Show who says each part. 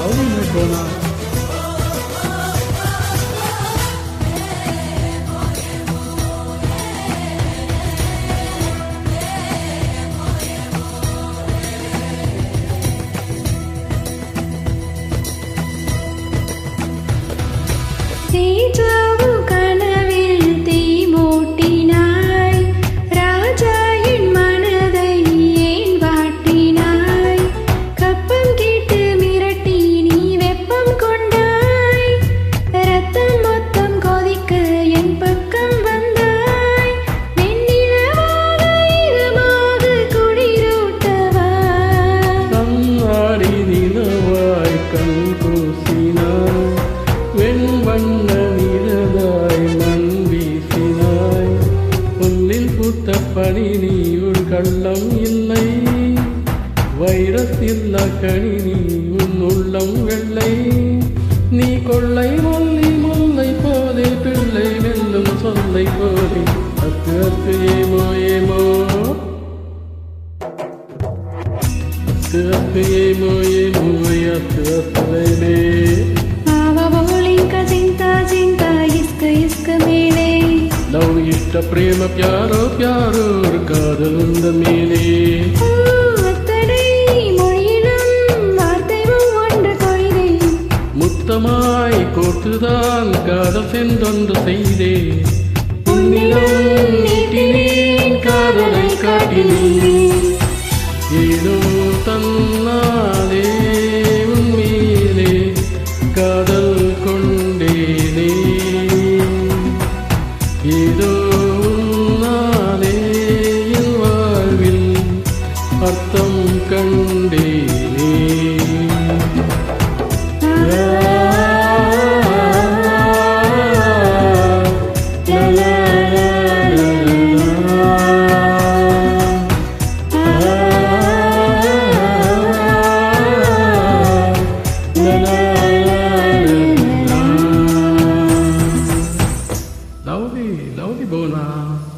Speaker 1: love you, my Bona. பணி நீ உள் கள்ளம் இல்லை, வைரஸ் இல்ல கனி நீ உன் உள்ளம் வெள்ளை. நீ கொள்ளை மல்லி முல்லை போலே பிள்ளை வெல்லும் சொல்லை போலே அத்து அத்து ஏமோ ஏமோ அத்து அத்து ஏமோ ஏமோ அத்து அத்துலைமே லவ் இஷ்ட பிரேம பியாரோ பியாரோ ஒரு காதல் உந்த மேலே முத்தமாய் கோர்த்துதான் காதல் சென்றொன்று செய்தே நீட்டினேன் காதலை காட்டினேன் ஏதோ தன்னாலே உன்மேலே காதல் கொண்டேனே ஏதோ உன்னாலே என் வாழ்வில் அர்த்தம் கண்டேனே. Love you, Bona.